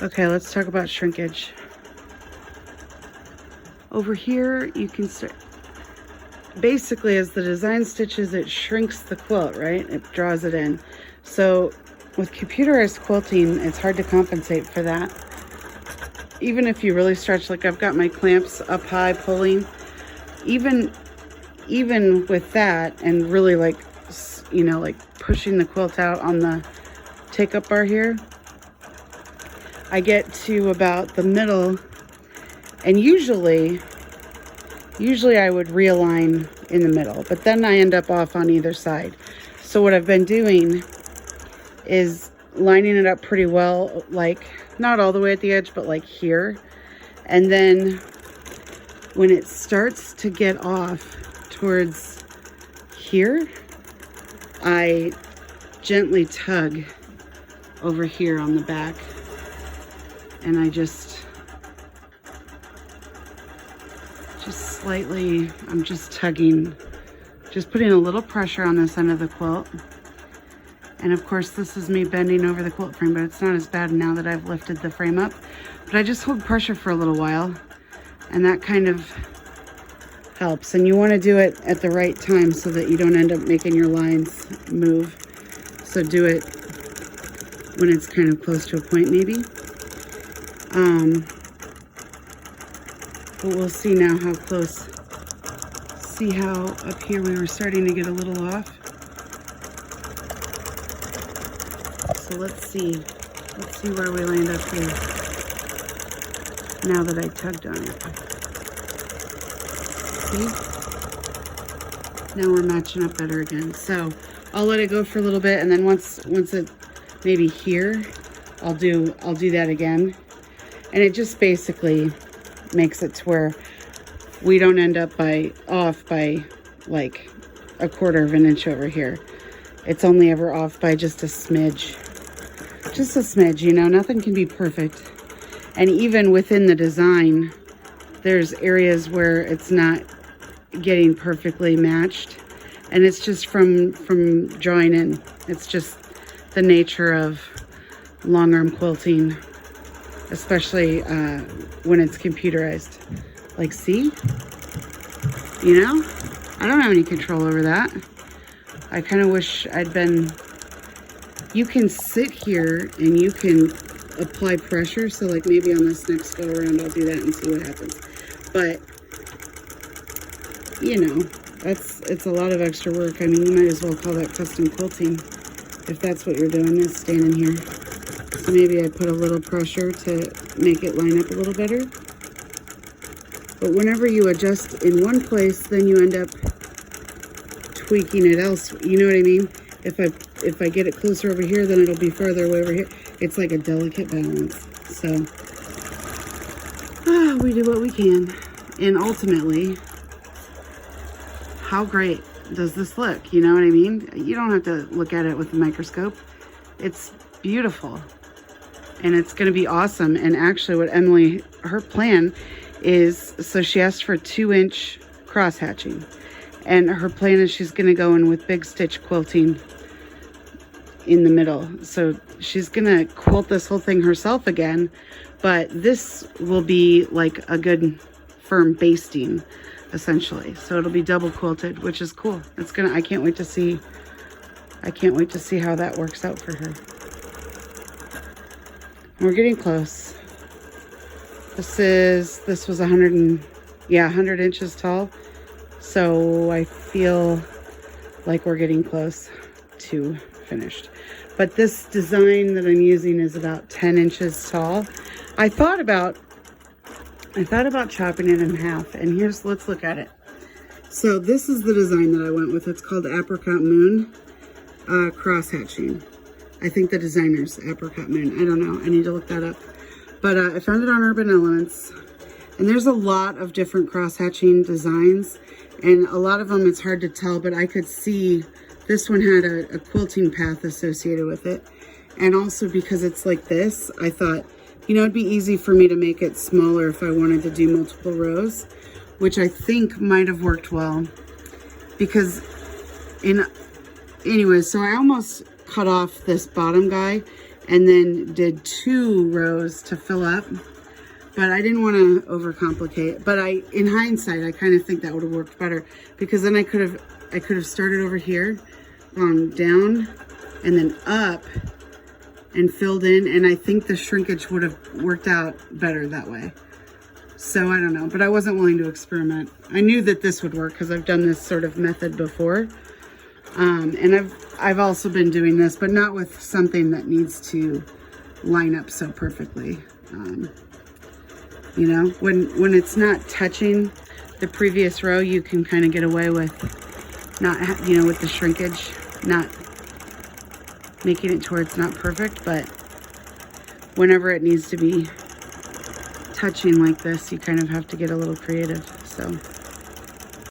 Okay, let's talk about shrinkage. Over here, you can start, basically as the design stitches, it shrinks the quilt, right? It draws it in. So with computerized quilting, it's hard to compensate for that. Even if you really stretch, like I've got my clamps up high pulling, even with that and really like, you know, like pushing the quilt out on the take up bar here, I get to about the middle, and usually I would realign in the middle, but then I end up off on either side. So what I've been doing is lining it up pretty well, like not all the way at the edge, but like here. And then when it starts to get off towards here, I gently tug over here on the back, and I just slightly, I'm just tugging, just putting a little pressure on this end of the quilt. And of course, this is me bending over the quilt frame, but it's not as bad now that I've lifted the frame up. But I just hold pressure for a little while, and that kind of helps. And you want to do it at the right time so that you don't end up making your lines move. So do it when it's kind of close to a point maybe. But we'll see now how close. See how up here we were starting to get a little off. So let's see where we land up here now that I tugged on it. See? Now we're matching up better again. So I'll let it go for a little bit, and then once it maybe here, I'll do that again. And it just basically makes it to where we don't end up off by like a quarter of an inch over here. It's only ever off by just a smidge. Just a smidge, you know, nothing can be perfect. And even within the design, there's areas where it's not getting perfectly matched. And it's just from drawing in. It's just the nature of long arm quilting, especially when it's computerized. Like, see? You know? I don't have any control over that. I kind of wish I'd been... You can sit here and you can apply pressure. So like maybe on this next go around, I'll do that and see what happens. But, you know, it's a lot of extra work. I mean, you might as well call that custom quilting if that's what you're doing, is standing here. So maybe I put a little pressure to make it line up a little better. But whenever you adjust in one place, then you end up tweaking it else. You know what I mean? If I get it closer over here, then it'll be farther away over here. It's like a delicate balance. So we do what we can. And ultimately, how great does this look? You know what I mean? You don't have to look at it with a microscope. It's beautiful. And it's going to be awesome. And actually what Emily, her plan is, so she asked for 2-inch cross hatching. And her plan is she's going to go in with big stitch quilting in the middle. So she's going to quilt this whole thing herself again. But this will be like a good firm basting, essentially. So it'll be double quilted, which is cool. It's going to, I can't wait to see how that works out for her. We're getting close. This was 100 inches tall. So I feel like we're getting close to finished. But this design that I'm using is about 10 inches tall. I thought about chopping it in half, and let's look at it. So this is the design that I went with. It's called Apricot Moon cross hatching. I think the designer's Apricot Moon. I don't know. I need to look that up. But I found it on Urban Elements. And there's a lot of different cross-hatching designs. And a lot of them, it's hard to tell, but I could see this one had a quilting path associated with it. And also because it's like this, I thought, you know, it'd be easy for me to make it smaller if I wanted to do multiple rows, which I think might have worked well. Because anyways, so I almost cut off this bottom guy, and then did 2 rows to fill up. But I didn't want to overcomplicate. But in hindsight, I kind of think that would have worked better, because then I could have started over here, gone down, and then up, and filled in. And I think the shrinkage would have worked out better that way. So I don't know, but I wasn't willing to experiment. I knew that this would work because I've done this sort of method before. And I've also been doing this, but not with something that needs to line up so perfectly. You know, when it's not touching the previous row, you can kind of get away with not, you know, with the shrinkage, not making it to where it's not perfect. But whenever it needs to be touching like this, you kind of have to get a little creative. So